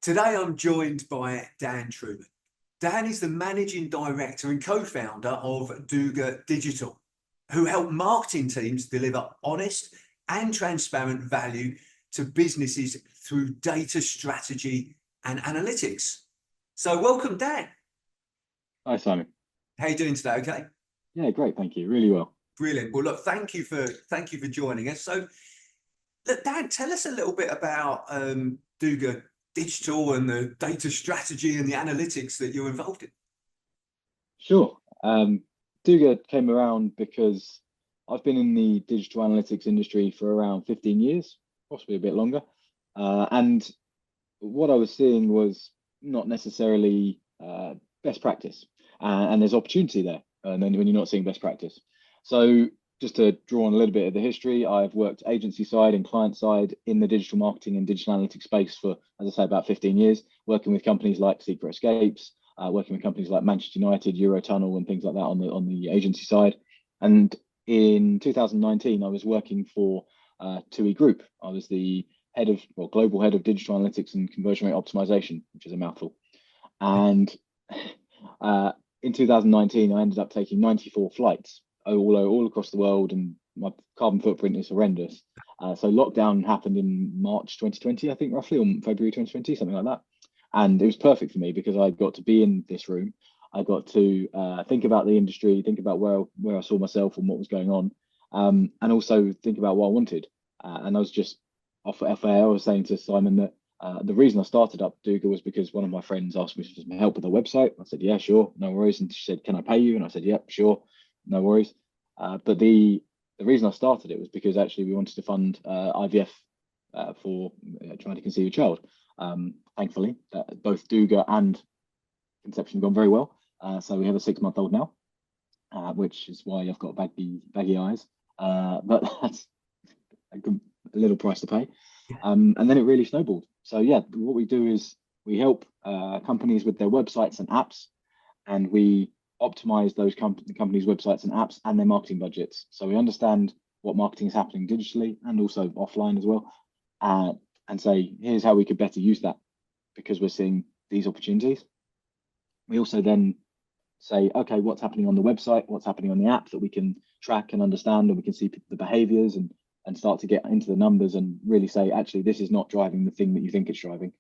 Today I'm joined by Dan Truman. Dan is the managing director and co-founder of Duga Digital, who help marketing teams deliver honest and transparent value to businesses through data strategy and analytics. So welcome, Dan. Hi, Simon. How are you doing today? Okay. Yeah, great. Thank you. Really well. Brilliant. Well, look, thank you for joining us. So, look, Dan, tell us a little bit about Duga Digital and the data strategy and the analytics that you're involved in. Sure. Duga came around because I've been in the digital analytics industry for around 15 years, possibly a bit longer. And what I was seeing was not necessarily best practice. And there's opportunity there and then when you're not seeing best practice. So just to draw on a little bit of the history, I've worked agency side and client side in the digital marketing and digital analytics space for, as I say, about 15 years, working with companies like Secret Escapes, working with companies like Manchester United, Eurotunnel, and things like that on the agency side. And in 2019, I was working for 2E Group. I was the global head of digital analytics and conversion rate optimization, which is a mouthful. And in 2019, I ended up taking 94 flights all across the world, and my carbon footprint is horrendous. So lockdown happened in March 2020, I think, roughly, or February 2020, something like that. And it was perfect for me because I got to be in this room. I got to think about the industry, think about where I saw myself and what was going on, and also think about what I wanted. And I was just off air, I was saying to Simon that the reason I started up Duga was because one of my friends asked me for some help with their website. I said, yeah, sure, no worries. And she said, can I pay you? And I said, yep, sure, no worries. But the reason I started it was because actually we wanted to fund IVF for trying to conceive a child. Thankfully, both Duga and conception have gone very well. So we have a 6-month-old now, which is why I've got baggy eyes. But that's a little price to pay. And then it really snowballed. So yeah, what we do is we help companies with their websites and apps, and we optimize those companies' websites and apps and their marketing budgets. So we understand what marketing is happening digitally and also offline as well, and say, here's how we could better use that because we're seeing these opportunities. We also then say, okay, what's happening on the website, what's happening on the app that we can track and understand, and we can see the behaviors and start to get into the numbers and really say, actually, this is not driving the thing that you think it's driving.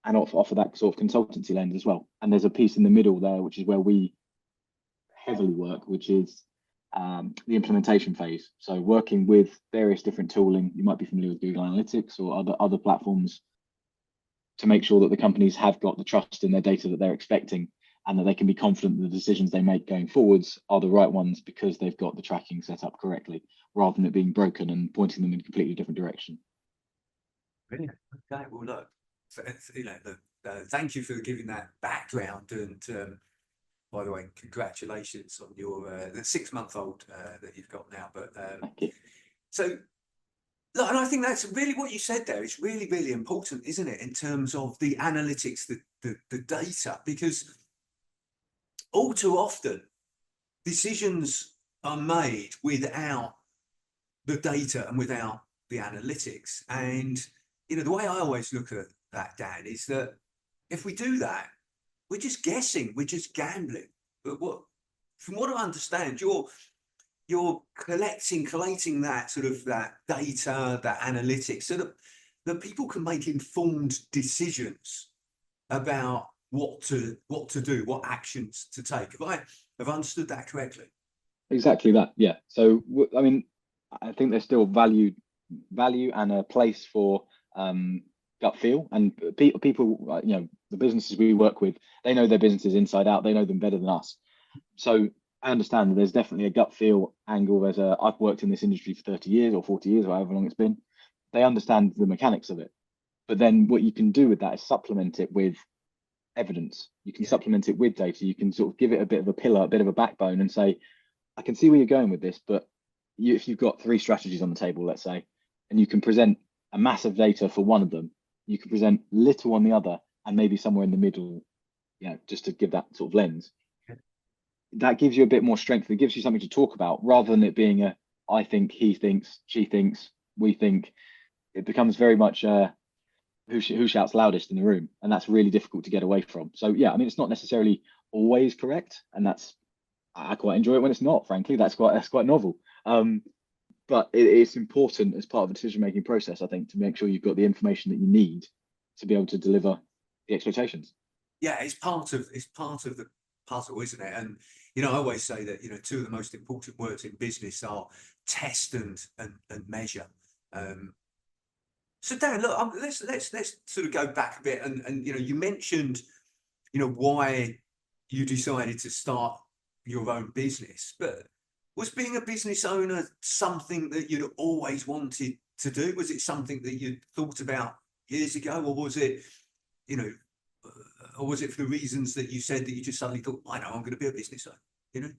And offer that sort of consultancy lens as well. And there's a piece in the middle there, which is where we heavily work, which is the implementation phase. So working with various different tooling, you might be familiar with Google Analytics or other platforms, to make sure that the companies have got the trust in their data that they're expecting, and that they can be confident that the decisions they make going forwards are the right ones because they've got the tracking set up correctly, rather than it being broken and pointing them in a completely different direction. Brilliant. Okay, well, look, thank you for giving that background, and by the way, congratulations on your the 6-month-old that you've got now. But Thank you. So, look, and I think that's really what you said there. It's really, really important, isn't it, in terms of the analytics, the data, because all too often decisions are made without the data and without the analytics. And the way I always look at that, Dan, is that if we do that, we're just guessing, we're just gambling. But from what I understand, you're collating that sort of that data, that analytics, so that people can make informed decisions about what to do, what actions to take. Have I understood that correctly? Exactly that, yeah. So I mean, I think there's still value and a place for gut feel, and people, the businesses we work with, they know their businesses inside out. They know them better than us. So I understand that there's definitely a gut feel angle. I've worked in this industry for 30 years or 40 years, or however long it's been. They understand the mechanics of it. But then what you can do with that is supplement it with evidence. You can supplement it with data. You can sort of give it a bit of a pillar, a bit of a backbone, and say, I can see where you're going with this, but if you've got 3 strategies on the table, let's say, and you can present a mass of data for one of them, you can present little on the other, and maybe somewhere in the middle, just to give that sort of lens. Okay. That gives you a bit more strength. It gives you something to talk about, rather than it being I think, he thinks, she thinks, we think. It becomes very much who shouts loudest in the room, and that's really difficult to get away from. So yeah, I mean, it's not necessarily always correct, and I quite enjoy it when it's not. Frankly, that's quite novel. But it's important as part of the decision-making process, I think, to make sure you've got the information that you need to be able to deliver the expectations. Yeah, it's part of the puzzle, isn't it? And I always say that two of the most important words in business are test and measure. So Dan, look, let's sort of go back a bit, and you mentioned why you decided to start your own business, but was being a business owner something that you'd always wanted to do? Was it something that you'd thought about years ago, or was it, or was it for the reasons that you said that you just suddenly thought, I know, I'm going to be a business owner,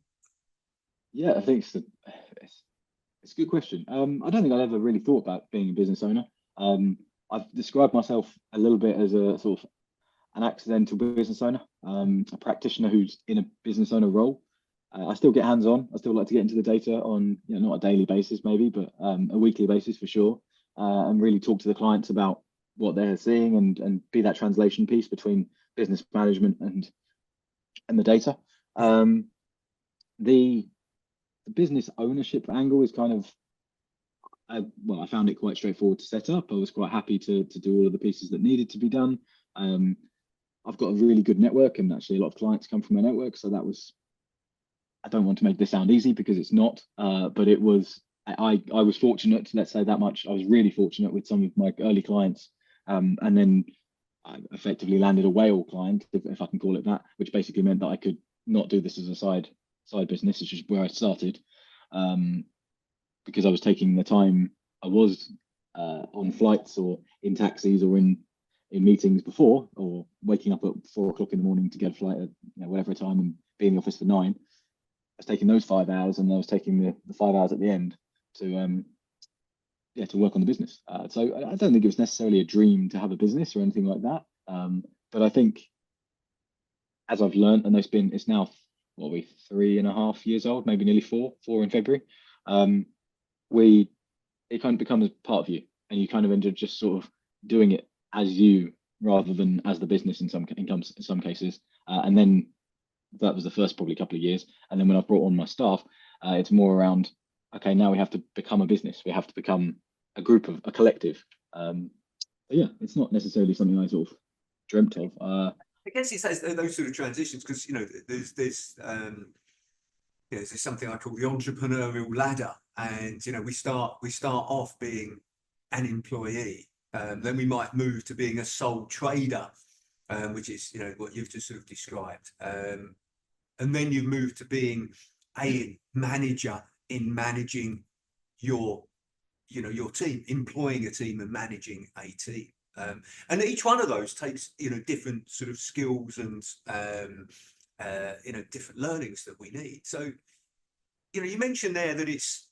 Yeah, I think it's a good question. I don't think I'd ever really thought about being a business owner. I've described myself a little bit as a sort of an accidental business owner, a practitioner who's in a business owner role. I still get hands-on. I still like to get into the data on, not a daily basis maybe, but a weekly basis for sure, and really talk to the clients about what they're seeing and be that translation piece between business management and the data. The business ownership angle is kind of, I found it quite straightforward to set up. I was quite happy to do all of the pieces that needed to be done. I've got a really good network, and actually a lot of clients come from my network. So I don't want to make this sound easy because it's not, but it was, I was fortunate, let's say that much. I was really fortunate with some of my early clients. And then I effectively landed a whale client, if I can call it that, which basically meant that I could not do this as a side business. It's just where I started, because I was taking the time I was on flights or in taxis or in meetings before, or waking up at 4 o'clock in the morning to get a flight at whatever time and be in the office for 9. I was taking those 5 hours, and I was taking the 5 hours at the end to work on the business. So I don't think it was necessarily a dream to have a business or anything like that. But I think as I've learned, and it's now, what are we, 3.5 years old, maybe nearly 4 in February. It kind of becomes part of you, and you kind of end up just sort of doing it as you rather than as the business in some cases. And then that was the first probably couple of years. And then when I've brought on my staff, it's more around, okay, now we have to become a business. We have to become a collective. But yeah, it's not necessarily something I sort of dreamt of. I guess it's those sort of transitions, because there's something I call the entrepreneurial ladder, and we start off being an employee, then we might move to being a sole trader, which is what you've just sort of described, and then you move to being a manager in managing your team, employing a team and managing a team. And each one of those takes different sort of skills and different learnings that we need. So you mentioned there that it's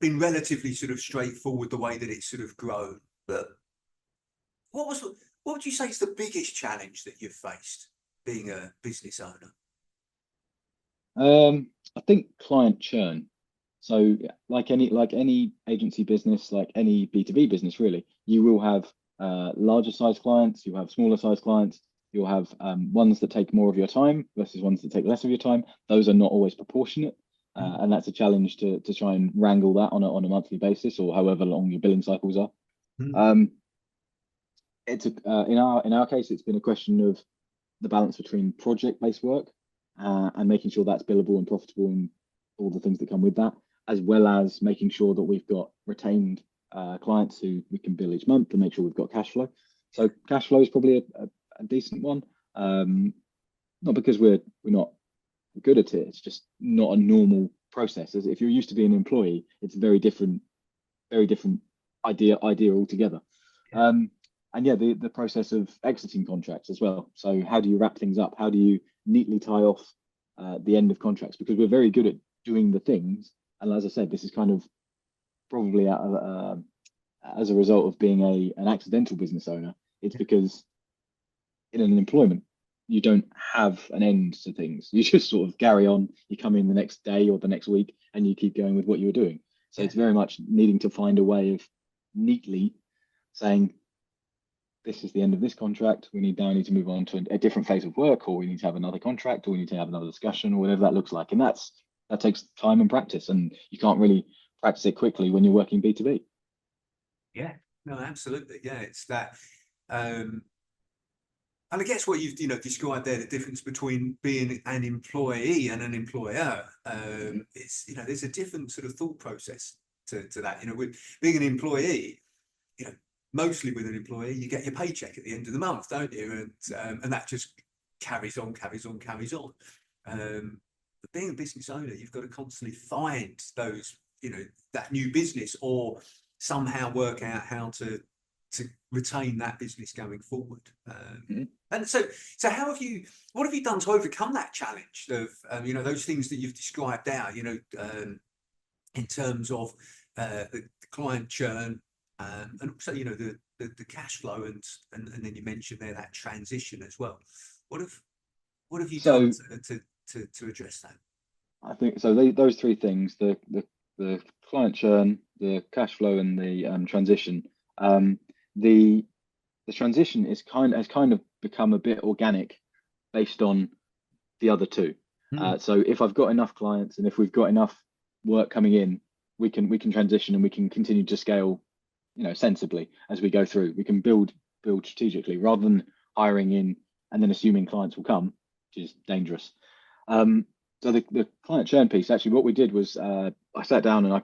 been relatively sort of straightforward the way that it's sort of grown, but what would you say is the biggest challenge that you've faced being a business owner? I think client churn. So like any agency business, like any B2B business, really, you will have larger size clients, you have smaller size clients, you'll have ones that take more of your time versus ones that take less of your time. Those are not always proportionate. And that's a challenge to try and wrangle that on a monthly basis, or however long your billing cycles are. It's in our case, it's been a question of the balance between project-based work and making sure that's billable and profitable and all the things that come with that, as well as making sure that we've got retained clients who we can bill each month and make sure we've got cash flow. So cash flow is probably a decent one, not because we're not good at it. It's just not a normal process. As if you're used to being an employee, it's a very different idea altogether. And yeah, the process of exiting contracts as well. So how do you wrap things up? How do you neatly tie off the end of contracts? Because we're very good at doing the things. And as I said, this is kind of probably as a result of being an accidental business owner. It's because in an employment, you don't have an end to things. You just sort of carry on. You come in the next day or the next week and you keep going with what you were doing. So it's very much needing to find a way of neatly saying, this is the end of this contract. We now need to move on to a different phase of work, or we need to have another contract, or we need to have another discussion, or whatever that looks like. And that takes time and practice, and you can't really practice it quickly when you're working B2B. Yeah, no, absolutely. Yeah, it's that. And I guess what you've described there, the difference between being an employee and an employer, it's there's a different sort of thought process to that. With being an employee, mostly with an employee, you get your paycheck at the end of the month, don't you? And that just carries on. But being a business owner, you've got to constantly find those, that new business, or somehow work out how to retain that business going forward. And so how what have you done to overcome that challenge of, those things that you've described now, in terms of the client churn, and also, the cash flow, and then you mentioned there that transition as well. What have you done to address that? I think so. Those three things: the client churn, the cash flow, and the transition. The transition has kind of become a bit organic based on the other two. So if I've got enough clients, and if we've got enough work coming in, we can transition, and we can continue to scale, sensibly as we go through. We can build strategically, rather than hiring in and then assuming clients will come, which is dangerous. So the client churn piece, actually, what we did was I sat down and I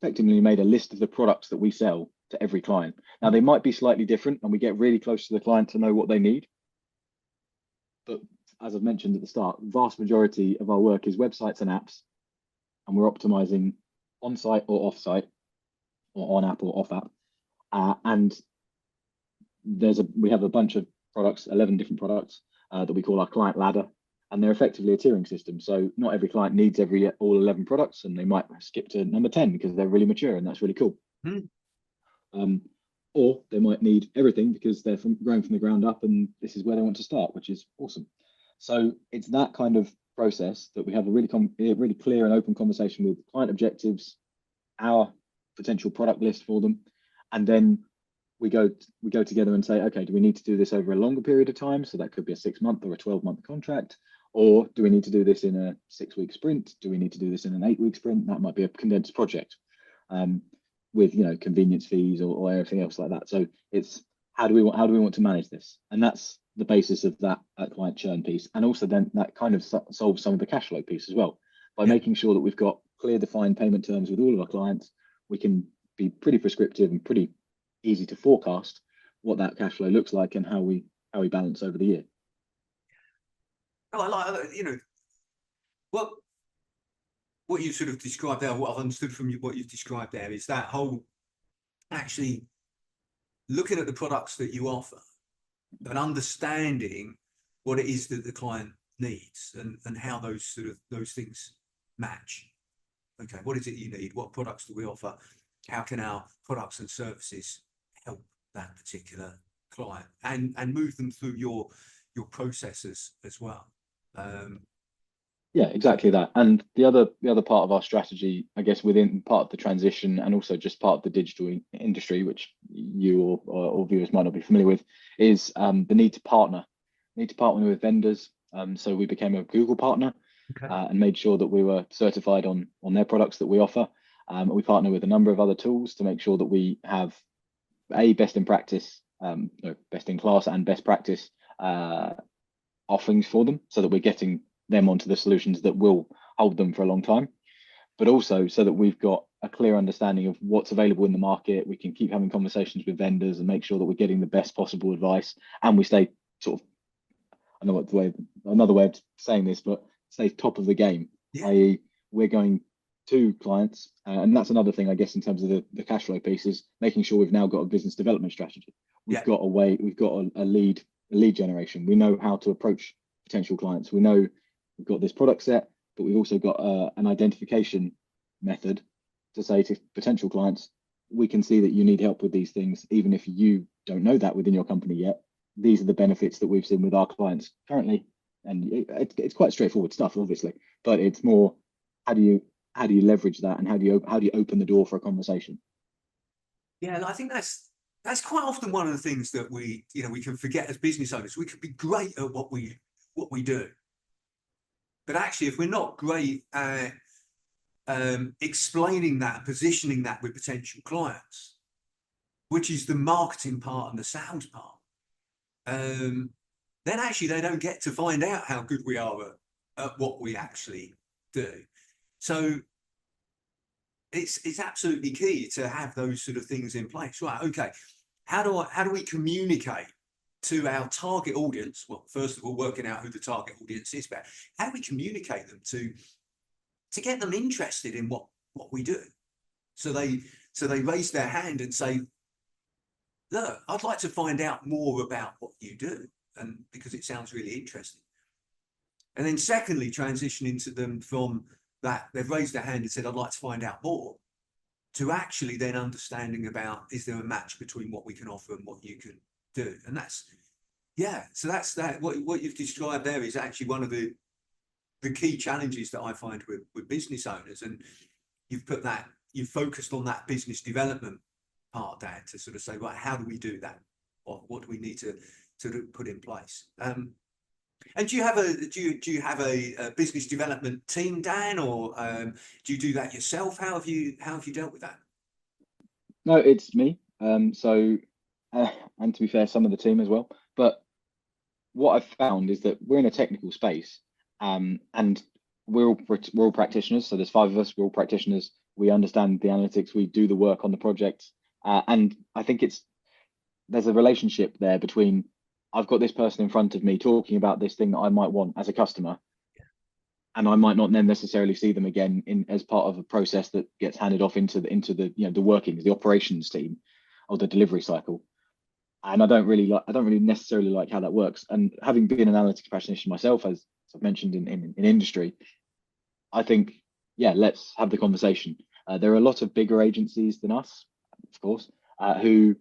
effectively made a list of the products that we sell to every client. Now, they might be slightly different, and we get really close to the client to know what they need. But as I've mentioned at the start, the vast majority of our work is websites and apps, and we're optimizing on-site or off-site, or on-app or off-app. And we have a bunch of products, 11 different products that we call our client ladder, and they're effectively a tiering system. So not every client needs all 11 products, and they might skip to number 10 because they're really mature, and that's really cool. Or they might need everything because they're growing from the ground up, and this is where they want to start, which is awesome. So it's that kind of process that we have a really clear and open conversation with client objectives, our potential product list for them, and then we go together and say, okay, do we need to do this over a longer period of time? So that could be a 6-month or a 12-month contract, or do we need to do this in a 6-week sprint? Do we need to do this in an 8-week sprint? That might be a condensed project. With convenience fees or everything else like that. So it's how do we want to manage this, and that's the basis of that client churn piece, and also then that kind of solves some of the cash flow piece as well by making sure that we've got clear defined payment terms with all of our clients. We can be pretty prescriptive and pretty easy to forecast what that cash flow looks like and how we balance over the year. Oh, I like what you sort of described there, what I've understood from you, what you've described there, is that whole actually looking at the products that you offer and understanding what it is that the client needs, and how those things match. Okay, what is it you need? What products do we offer? How can our products and services help that particular client, and move them through your processes as well? Yeah, exactly that. And the other part of our strategy, I guess, within part of the transition, and also just part of the digital industry, which you or viewers might not be familiar with, is the need to partner with vendors. So we became a Google partner, and made sure that we were certified on their products that we offer. We partner with a number of other tools to make sure that we have best in practice, best in class and best practice offerings for them, so that we're getting them onto the solutions that will hold them for a long time, but also so that we've got a clear understanding of what's available in the market. We can keep having conversations with vendors and make sure that we're getting the best possible advice, and we stay sort of, I know what another way of saying this, but stay top of the game, i.e. we're going to clients, and that's another thing, I guess, in terms of the cash flow piece, is making sure we've now got a business development strategy. We've got a lead generation. We know how to approach potential clients. We know we've got this product set, but we've also got an identification method to say to potential clients, we can see that you need help with these things, even if you don't know that within your company yet. These are the benefits that we've seen with our clients currently, and it's quite straightforward stuff, obviously, but it's more how do you leverage that, and how do you open the door for a conversation? Yeah, and I think that's that's quite often one of the things that we can forget as business owners. We could be great at what we do, but actually, if we're not great at explaining that, positioning that with potential clients, which is the marketing part and the sales part, then actually they don't get to find out how good we are at what we actually do. So it's absolutely key to have those sort of things in place. Right, okay, how do we communicate to our target audience? Well, first of all, working out who the target audience is, but how do we communicate them to get them interested in what we do? So they raise their hand and say, look, I'd like to find out more about what you do, and because it sounds really interesting. And then secondly, transitioning to them from that, they've raised their hand and said, I'd like to find out more, to actually then understanding about, is there a match between what we can offer and what you can do? And that's, yeah, so that's that. What you've described there is actually one of the key challenges that I find with business owners. And you've focused on that business development part there to sort of say, right, how do we do that? What do we need to put in place? And do you have a business development team, Dan, or do you do that yourself? How have you dealt with that? No, it's me. And to be fair, some of the team as well. But what I've found is that we're in a technical space, and we're all practitioners. So there's 5 of us. We're all practitioners. We understand the analytics. We do the work on the project, and I think there's a relationship there between, I've got this person in front of me talking about this thing that I might want as a customer, and I might not then necessarily see them again as part of a process that gets handed off into the the workings, the operations team, or the delivery cycle. And I don't really necessarily like how that works. And having been an analytics practitioner myself, as I've mentioned in industry, I think, yeah, let's have the conversation. There are a lot of bigger agencies than us, of course, who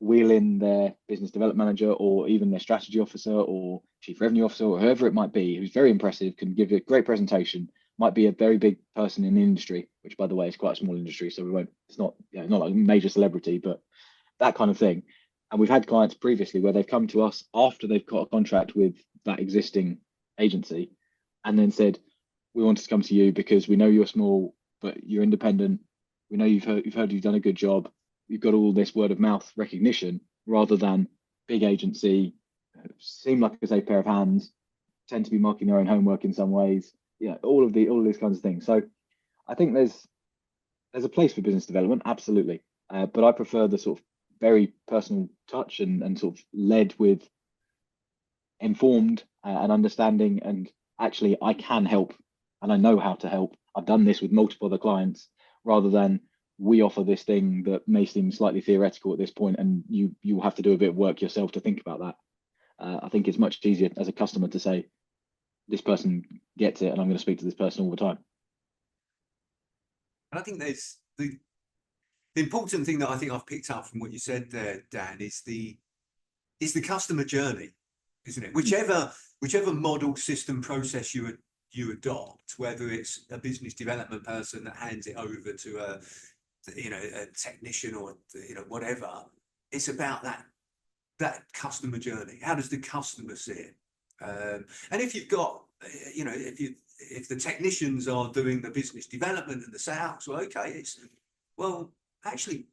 wheel in their business development manager, or even their strategy officer or chief revenue officer, or whoever it might be, who's very impressive, can give you a great presentation, might be a very big person in the industry, which, by the way, is quite a small industry, so it's not not like a major celebrity, but that kind of thing. And we've had clients previously where they've come to us after they've got a contract with that existing agency, and then said, we want to come to you because we know you're small, but you're independent. We know you've heard you've done a good job. You've got all this word of mouth recognition, rather than big agency, seem like a safe pair of hands, tend to be marking their own homework in some ways. All of these kinds of things. So I think there's a place for business development, absolutely. But I prefer the sort of very personal touch, and sort of led with informed and understanding, and actually I can help and I know how to help. I've done this with multiple other clients, rather than we offer this thing that may seem slightly theoretical at this point, and you have to do a bit of work yourself to think about that. I think it's much easier as a customer to say, this person gets it, and I'm going to speak to this person all the time. And I think there's the important thing that I think I've picked up from what you said there, Dan, is the customer journey, isn't it? Whichever model, system, process you adopt, whether it's a business development person that hands it over to a technician, or whatever, it's about that customer journey. How does the customer see it? And if you've got, if the technicians are doing the business development and the sales, well, actually,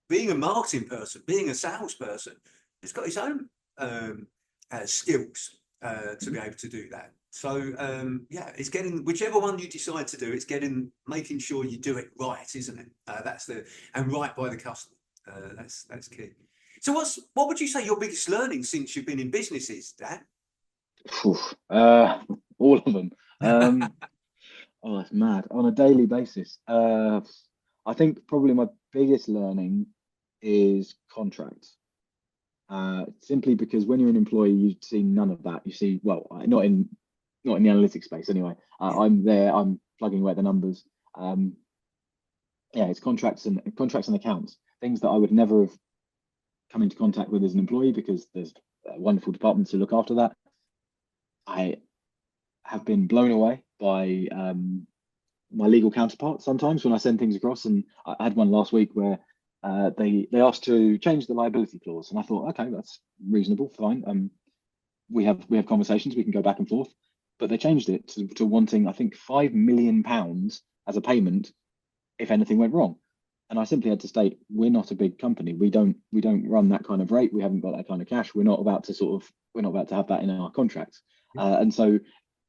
being a marketing person, being a salesperson, it's got its own skills to be able to do that. So it's getting, whichever one you decide to do, it's making sure you do it right, isn't it? And right by the customer. That's key. So what would you say your biggest learning since you've been in business is, Dan? All of them. Oh, that's mad. On a daily basis. I think probably my biggest learning is contracts. Simply because when you're an employee, you see none of that. You see, well, not in the analytics space anyway. I'm plugging away at the numbers. It's contracts and accounts, things that I would never have come into contact with as an employee, because there's wonderful departments to look after that. I have been blown away by my legal counterpart sometimes when I send things across, and I had one last week where they asked to change the liability clause, and I thought, okay, that's reasonable, fine. We have conversations, we can go back and forth, but they changed it to wanting, I think, £5 million as a payment if anything went wrong. And I simply had to state, we're not a big company. We don't run that kind of rate. We haven't got that kind of cash. We're not about to have that in our contracts. And so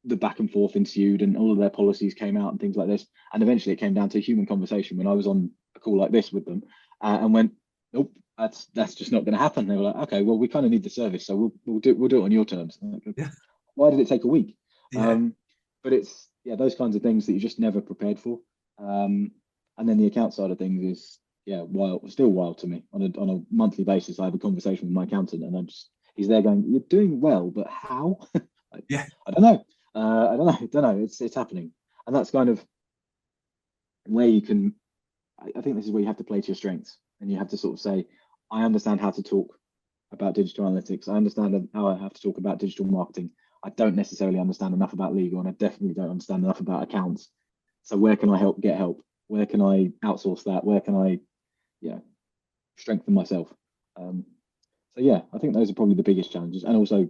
the back and forth ensued, and all of their policies came out and things like this. And eventually it came down to a human conversation when I was on a call like this with them, and went, nope, that's just not going to happen. They were like, okay, well, we kind of need the service, so we'll do it on your terms. Like, Yeah. why did it take a week? Yeah. But it's those kinds of things that you're just never prepared for. And then the account side of things is still wild to me. On a monthly basis, I have a conversation with my accountant, and he's there going, "You're doing well, but how?" Yeah. I don't know. I don't know. It's happening, and that's kind of where you can. I think this is where you have to play to your strengths, and you have to sort of say, "I understand how to talk about digital analytics. I understand how I have to talk about digital marketing. I don't necessarily understand enough about legal, and I definitely don't understand enough about accounts. So where can I get help? Where can I outsource that? Where can I, strengthen myself?" So yeah, I think those are probably the biggest challenges. And also,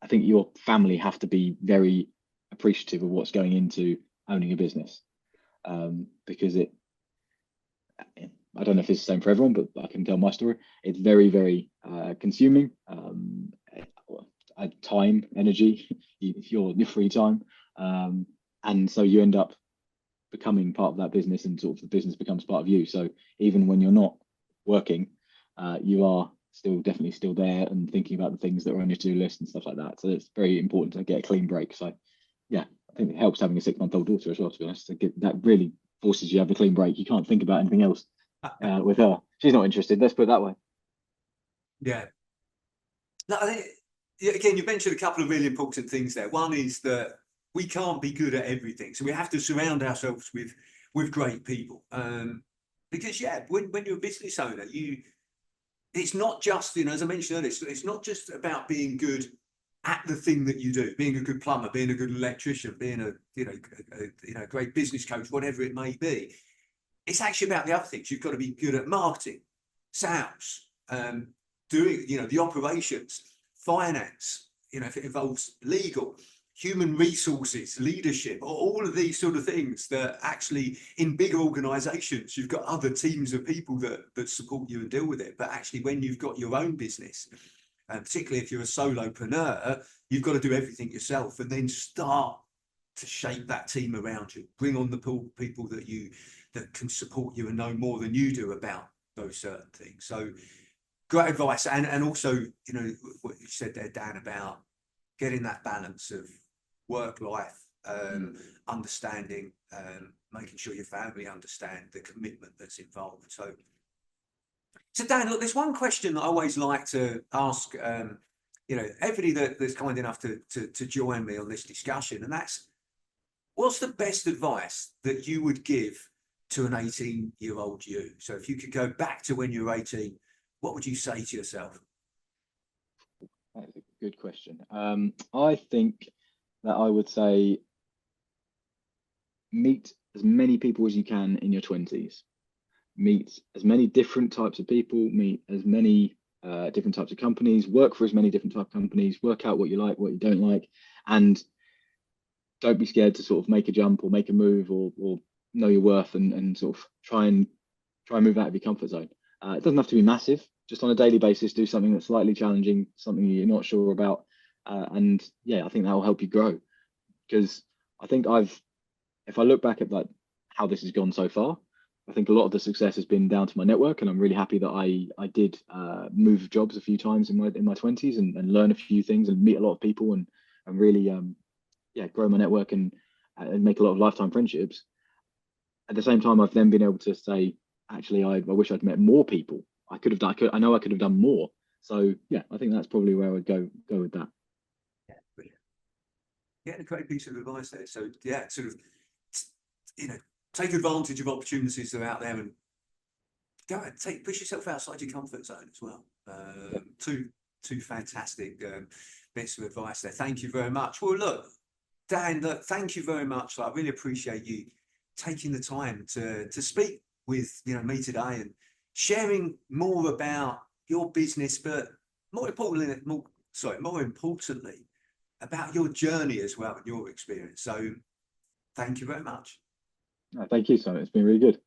I think your family have to be very appreciative of what's going into owning a business, because I don't know if it's the same for everyone, but I can tell my story. It's very, very consuming. Time, energy, your free time, and so you end up becoming part of that business, and sort of the business becomes part of you. So even when you're not working, you are definitely still there and thinking about the things that are on your to-do list and stuff like that. So it's very important to get a clean break. So yeah, I think it helps having a 6-month-old daughter as well, to be honest. That really forces you to have a clean break. You can't think about anything else with her. She's not interested, let's put it that way. Yeah. No, I think, again, you mentioned a couple of really important things there. One is that we can't be good at everything, so we have to surround ourselves with great people. Because when you're a business owner, it's not just, as I mentioned earlier, it's not just about being good at the thing that you do, being a good plumber, being a good electrician, being a great business coach, whatever it may be. It's actually about the other things. You've got to be good at marketing, sales, doing, the operations, finance, if it involves legal, human resources, leadership, all of these sort of things that actually in bigger organizations, you've got other teams of people that support you and deal with it. But actually, when you've got your own business, and particularly if you're a solopreneur, you've got to do everything yourself, and then start to shape that team around you, bring on the people that can support you and know more than you do about those certain things. So great advice. And also, what you said there, Dan, about getting that balance of work life, understanding, making sure your family understand the commitment that's involved. So Dan, look, there's one question that I always like to ask, everybody that's kind enough to join me on this discussion, and that's, what's the best advice that you would give to an 18-year-old you? So if you could go back to when you were 18, what would you say to yourself? That's a good question. I think that I would say meet as many people as you can in your 20s. Meet as many different types of people, meet as many different types of companies, work for as many different types of companies, work out what you like, what you don't like, and don't be scared to sort of make a jump or make a move or know your worth, and sort of try and move out of your comfort zone. It doesn't have to be massive. Just on a daily basis, do something that's slightly challenging, something you're not sure about, and I think that will help you grow. Because I think if I look back at how this has gone so far, I think a lot of the success has been down to my network, and I'm really happy that I did move jobs a few times in my 20s and learn a few things and meet a lot of people and really grow my network and make a lot of lifetime friendships. At the same time, I've then been able to say, actually, I wish I'd met more people. I know I could have done more. So I think that's probably where I would go with that. Yeah, brilliant. Yeah, a great piece of advice there. So sort of, take advantage of opportunities that are out there, and go and push yourself outside your comfort zone as well. Two fantastic bits of advice there. Thank you very much. Well, look, Dan, thank you very much. I really appreciate you taking the time to speak with me today and sharing more about your business, but more importantly, more importantly, about your journey as well and your experience. So thank you very much. Thank you, Simon. It's been really good.